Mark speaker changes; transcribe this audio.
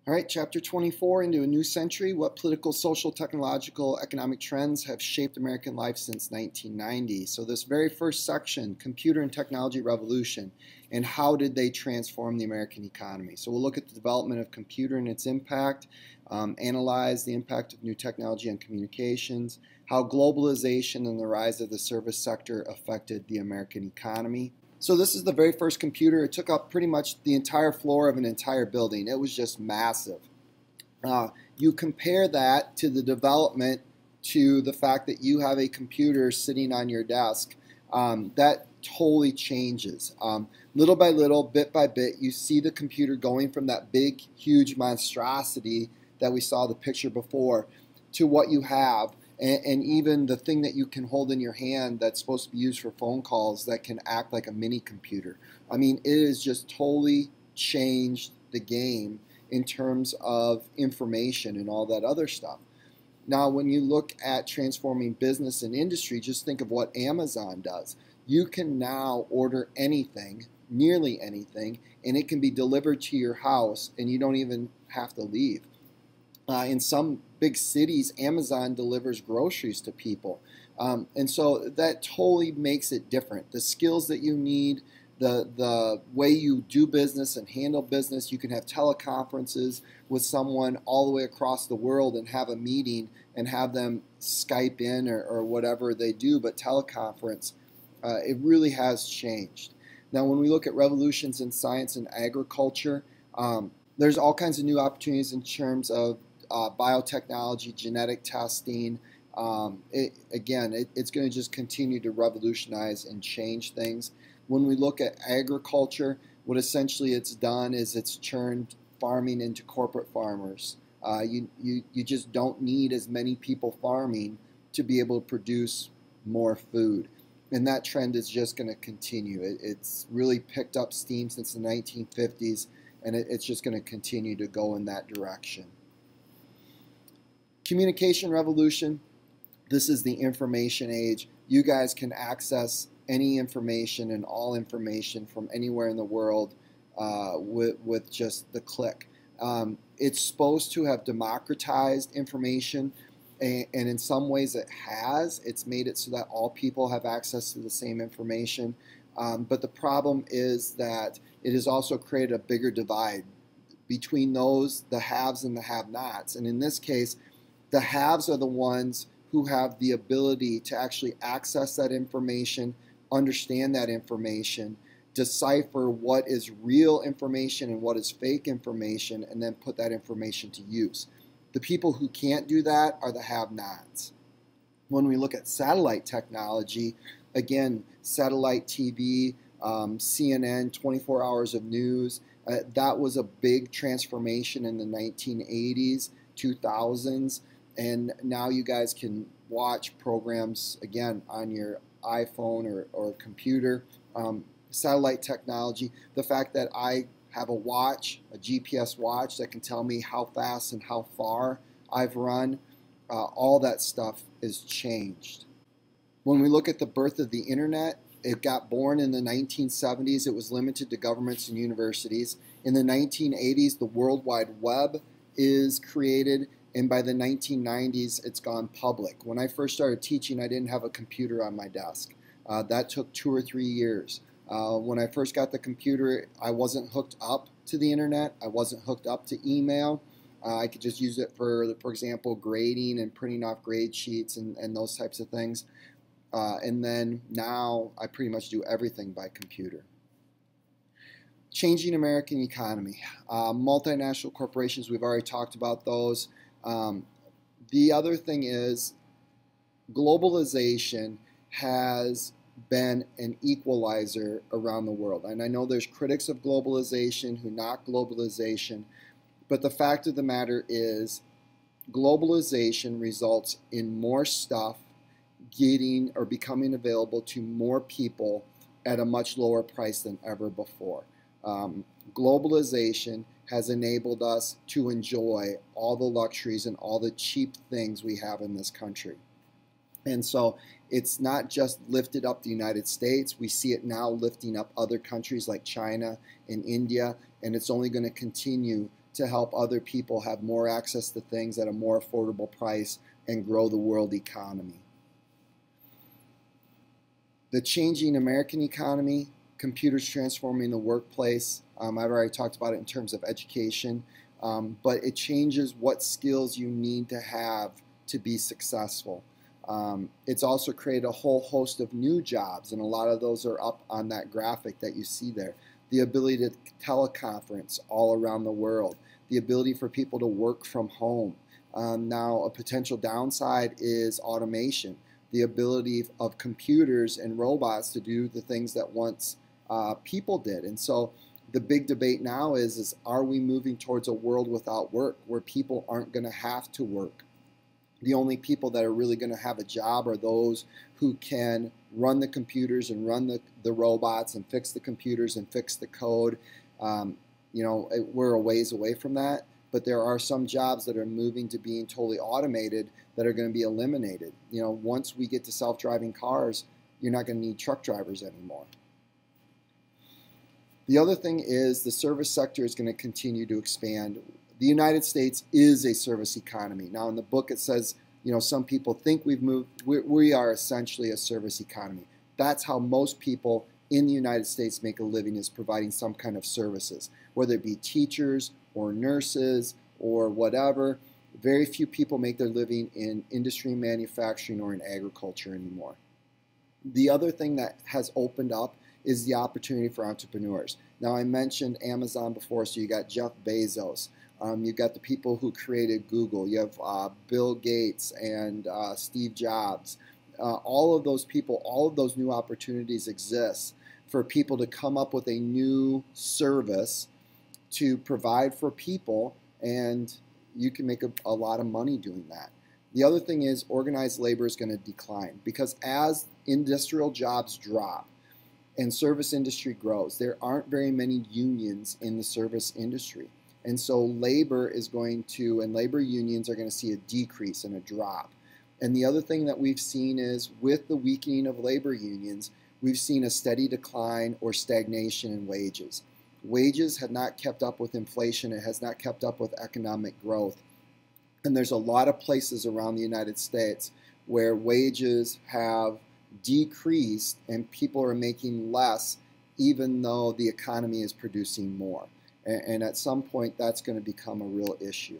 Speaker 1: All right, chapter 24, into a new century. What political, social, technological, economic trends have shaped American life since 1990? So this very first section, computer and technology revolution, and how did they transform the American economy? So we'll look at the development of computer and its impact, analyze the impact of new technology on communications, how globalization and the rise of the service sector affected the American economy. So this is the very first computer. It took up pretty much the entire floor of an entire building. It was just massive. You compare that to the development to the fact that you have a computer sitting on your desk. That totally changes. Little by little, bit by bit, you see the computer going from that big, huge monstrosity that we saw the picture before to what you have. And even the thing that you can hold in your hand that's supposed to be used for phone calls that can act like a mini computer. I mean, it has just totally changed the game in terms of information and all that other stuff. Now, when you look at transforming business and industry, just think of what Amazon does. You can now order anything, nearly anything, and it can be delivered to your house, and you don't even have to leave. In some big cities, Amazon delivers groceries to people. And so that totally makes it different. The skills that you need, the way you do business and handle business, you can have teleconferences with someone all the way across the world and have a meeting and have them Skype in or whatever they do, but teleconference, it really has changed. Now, when we look at revolutions in science and agriculture, there's all kinds of new opportunities in terms of biotechnology, genetic testing. It's going to just continue to revolutionize and change things. When we look at agriculture, what essentially it's done is it's turned farming into corporate farmers. You just don't need as many people farming to be able to produce more food. And that trend is just going to continue. It's really picked up steam since the 1950s, and it's just going to continue to go in that direction. Communication revolution. This is the information age. You guys can access any information and all information from anywhere in the world with just the click. It's supposed to have democratized information, and in some ways it has. It's made it so that all people have access to the same information. But the problem is that it has also created a bigger divide between those, the haves and the have-nots. And in this case, the haves are the ones who have the ability to actually access that information, understand that information, decipher what is real information and what is fake information, and then put that information to use. The people who can't do that are the have-nots. When we look at satellite technology, again, satellite TV, CNN, 24 hours of news, that was a big transformation in the 1980s, 2000s. And now you guys can watch programs, again, on your iPhone or computer. Satellite technology, the fact that I have a watch, a GPS watch that can tell me how fast and how far I've run, all that stuff is changed. When we look at the birth of the internet, it got born in the 1970s. It was limited to governments and universities. In the 1980s, the World Wide Web is created. And by the 1990s, it's gone public. When I first started teaching, I didn't have a computer on my desk. That took 2 or 3 years. When I first got the computer, I wasn't hooked up to the internet. I wasn't hooked up to email. I could just use it for example, grading and printing off grade sheets and those types of things. And then now I pretty much do everything by computer. Changing American economy. Multinational corporations, we've already talked about those. The other thing is globalization has been an equalizer around the world. And I know there's critics of globalization who knock globalization, but the fact of the matter is globalization results in more stuff getting or becoming available to more people at a much lower price than ever before. Globalization has enabled us to enjoy all the luxuries and all the cheap things we have in this country. And so it's not just lifted up the United States. We see it now lifting up other countries like China and India, and it's only going to continue to help other people have more access to things at a more affordable price and grow the world economy. The changing American economy, computers transforming the workplace. I've already talked about it in terms of education, but it changes what skills you need to have to be successful. It's also created a whole host of new jobs, and a lot of those are up on that graphic that you see there. The ability to teleconference all around the world, the ability for people to work from home. Now, a potential downside is automation, the ability of computers and robots to do the things that once people did. And so the big debate now is are we moving towards a world without work, where people aren't going to have to work? The only people that are really going to have a job are those who can run the computers and run the robots and fix the computers and fix the code. We're a ways away from that, but there are some jobs that are moving to being totally automated that are going to be eliminated. Once we get to self-driving cars, you're not going to need truck drivers anymore. The other thing is the service sector is going to continue to expand. The United States is a service economy. Now, in the book it says, some people think we've moved. We are essentially a service economy. That's how most people in the United States make a living, is providing some kind of services, whether it be teachers or nurses or whatever. Very few people make their living in industry, manufacturing, or in agriculture anymore. The other thing that has opened up is the opportunity for entrepreneurs. Now, I mentioned Amazon before, so you got Jeff Bezos. You've got the people who created Google. You have Bill Gates and Steve Jobs. All of those people, all of those new opportunities exist for people to come up with a new service to provide for people, and you can make a lot of money doing that. The other thing is organized labor is going to decline, because as industrial jobs drop and service industry grows, there aren't very many unions in the service industry. And so labor is going to, and labor unions are going to see a decrease and a drop. And the other thing that we've seen is with the weakening of labor unions, we've seen a steady decline or stagnation in wages. Wages have not kept up with inflation. It has not kept up with economic growth. And there's a lot of places around the United States where wages have decreased and people are making less, even though the economy is producing more. And at some point, that's going to become a real issue.